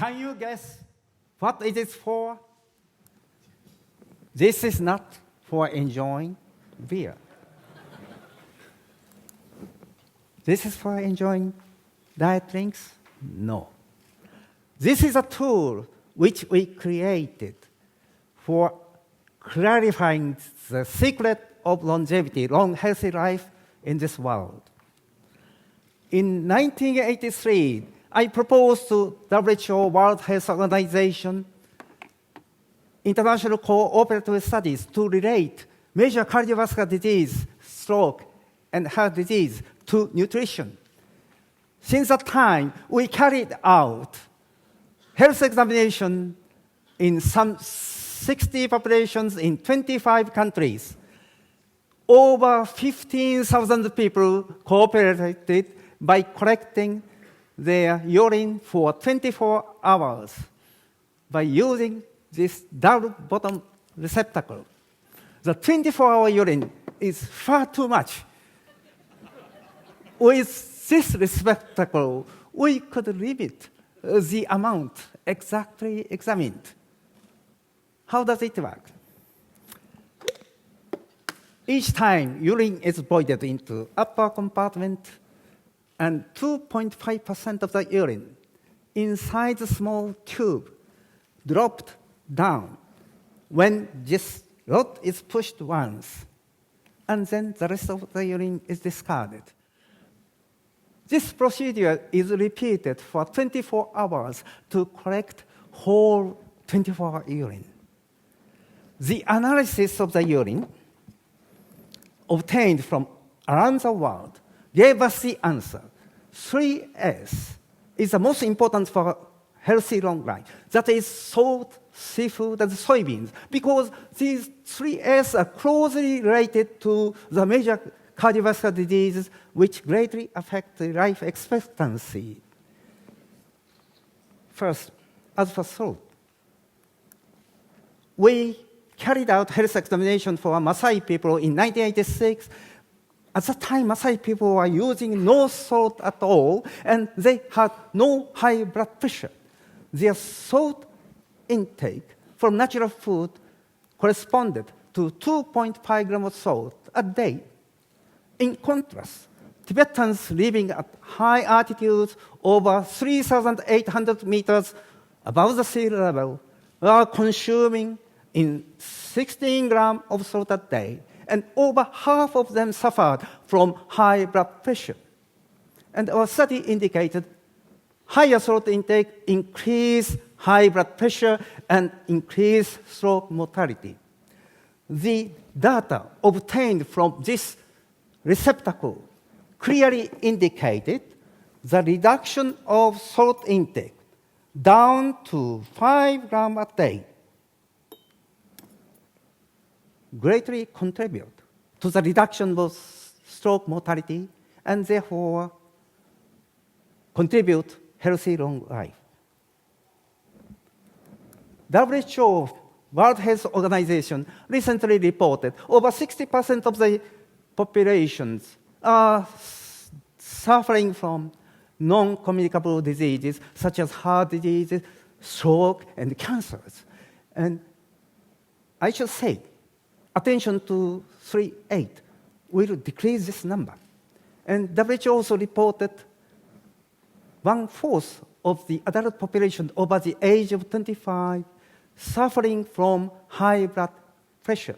Can you guess what it is for? This is not for enjoying beer. This is for enjoying diet drinks? No. This is a tool which we created for clarifying the secret of longevity, long, healthy life in this world. In 1983, I proposed to WHO, World Health Organization, international cooperative studies to relate major cardiovascular disease, stroke, and heart disease to nutrition. Since that time, we carried out health examination in some 60 populations in 25 countries. Over 15,000 people cooperated by collecting their urine for 24 hours by using this double bottom receptacle. The 24-hour urine is far too much. With this receptacle, we could limit the amount exactly examined. How does it work? Each time urine is voided into upper compartment, and 2.5% of the urine inside the small tube dropped down when this rod is pushed once, and then the rest of the urine is discarded. This procedure is repeated for 24 hours to collect whole 24-hour urine. The analysis of the urine obtained from around the world gave us the answer. 3S is the most important for healthy long life. That is salt, seafood, and soybeans, because these 3S are closely related to the major cardiovascular diseases which greatly affect the life expectancy. First, as for salt, we carried out health examination for Maasai people in 1986. At that time, Maasai people were using no salt at all, and they had no high blood pressure. Their salt intake from natural food corresponded to 2.5 grams of salt a day. In contrast, Tibetans living at high altitudes over 3,800 meters above the sea level are consuming in 16 grams of salt a day, and over half of them suffered from high blood pressure. And our study indicated higher salt intake increased high blood pressure and increased stroke mortality. The data obtained from this receptacle clearly indicated the reduction of salt intake down to 5 grams a day greatly contribute to the reduction of stroke mortality and therefore contribute healthy long life. WHO, World Health Organization, recently reported over 60% of the populations are suffering from non-communicable diseases such as heart diseases, stroke, and cancers. And I should say, attention to 3.8 will decrease this number. And WHO also reported 1/4 of the adult population over the age of 25 suffering from high blood pressure.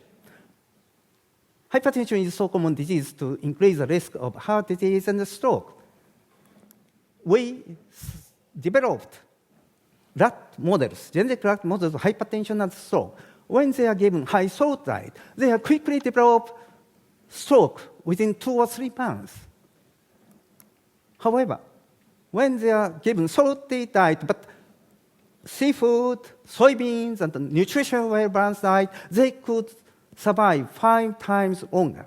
Hypertension is so common disease to increase the risk of heart disease and stroke. We developed rat models, genetic rat models of hypertension and stroke. When they are given high salt diet, they are quickly develop stroke within 2 or 3 months. However, when they are given salty diet, but seafood, soybeans, and the nutritional well-balanced diet, they could survive 5 times longer.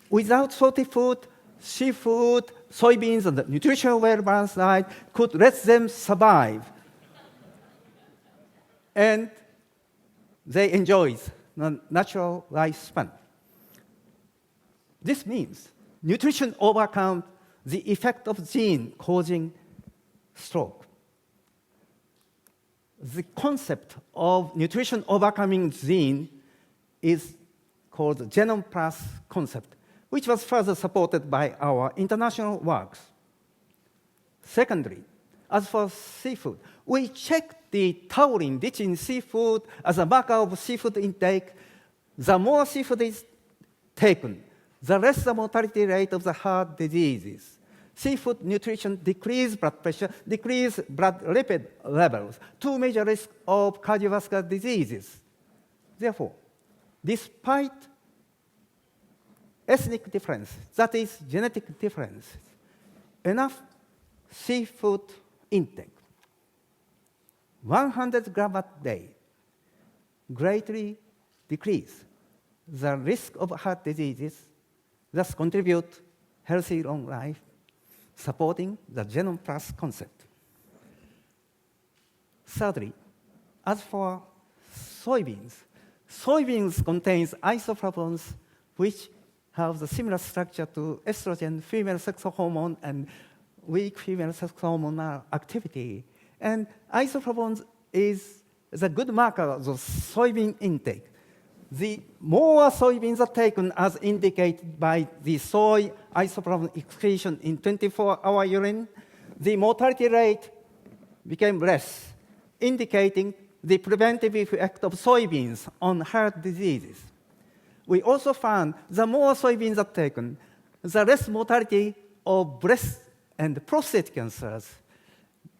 Without salty food, seafood, soybeans, and the nutritional well-balanced diet could let them survive. And they enjoy the natural lifespan. This means nutrition overcomes the effect of gene causing stroke. the concept of nutrition overcoming gene is called Genome Plus concept, which was further supported by our international works. Secondly, as for seafood, we checked the taurine rich in seafood as a marker of seafood intake. The more seafood is taken, the less the mortality rate of the heart diseases. Seafood nutrition decreases blood pressure, decreases blood lipid levels, two major risks of cardiovascular diseases. Therefore, despite ethnic difference, that is genetic difference, enough seafood intake, 100 grams a day, greatly decrease the risk of heart diseases, thus contribute healthy long life, supporting the Genome Plus concept. Thirdly, as for soybeans, soybeans contains isoflavones, which have the similar structure to estrogen, female sex hormone, and weak female sex hormonal activity. And isoflavones is a good marker of the soybean intake. The more soybeans are taken as indicated by the soy isoflavone excretion in 24-hour urine, the mortality rate became less, indicating the preventive effect of soybeans on heart diseases. We also found the more soybeans are taken, the less mortality of breast and prostate cancers,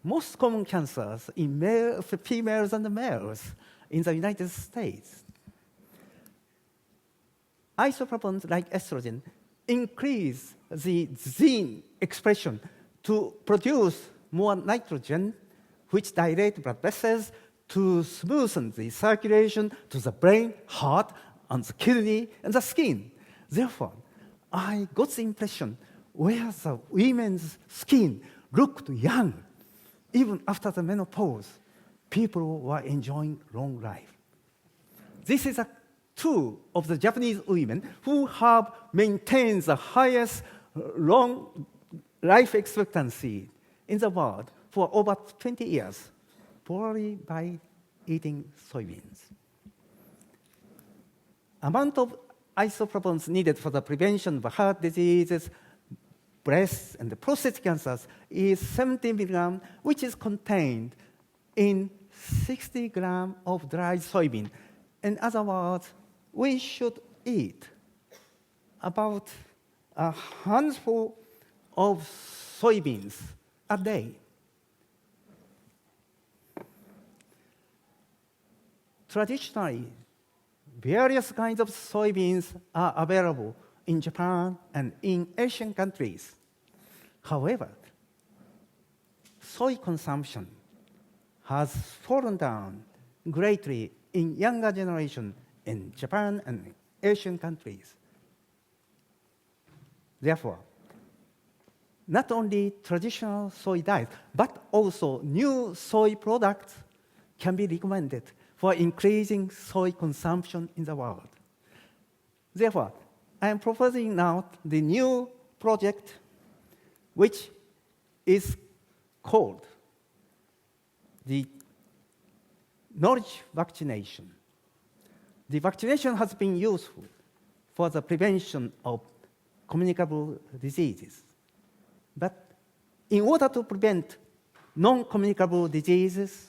most common cancers in females and males in the United States. Isoflavones like estrogen increase the gene expression to produce more nitrogen, which dilate blood vessels to smoothen the circulation to the brain, heart, and the kidney, and the skin. Therefore, I got the impression where the women's skin looked young, even after the menopause, people were enjoying long life. This is two of the Japanese women who have maintained the highest long life expectancy in the world for over 20 years, probably by eating soybeans. Amount of isoflavones needed for the prevention of heart diseases, breast and prostate cancers is 70 milligram, which is contained in 60 grams of dried soybean. In other words, we should eat about a handful of soybeans a day. Traditionally, various kinds of soybeans are available in Japan and in Asian countries. However, soy consumption has fallen down greatly in younger generation in Japan and Asian countries. Therefore, not only traditional soy diet, but also new soy products can be recommended for increasing soy consumption in the world. Therefore, I am proposing now the new project, which is called the knowledge vaccination. The vaccination has been useful for the prevention of communicable diseases. But in order to prevent non-communicable diseases,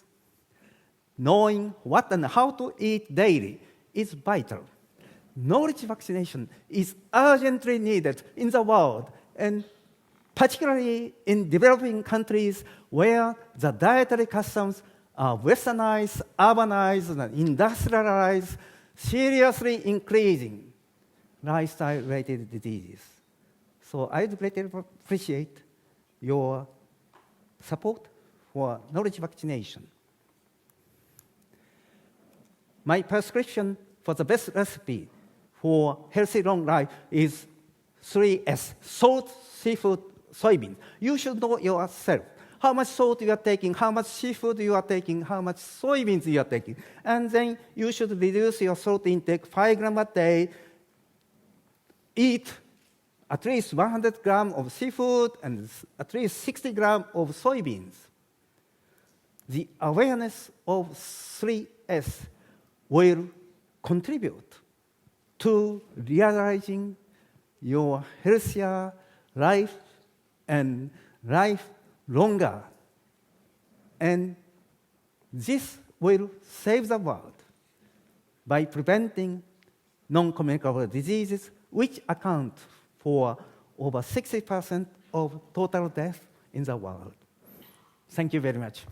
knowing what and how to eat daily is vital. Knowledge vaccination is urgently needed in the world, and particularly in developing countries where the dietary customs are westernized, urbanized, and industrialized, seriously increasing lifestyle-related diseases. So I'd greatly appreciate your support for knowledge vaccination. My prescription for the best recipe for healthy long life is 3S, salt, seafood, soybean. You should know yourself how much salt you are taking, how much seafood you are taking, how much soybeans you are taking. And then you should reduce your salt intake 5 grams a day, eat at least 100 grams of seafood and at least 60 grams of soybeans. the awareness of 3S will contribute to realizing your healthier life and life longer. And this will save the world by preventing non-communicable diseases, which account for over 60% of total death in the world. Thank you very much.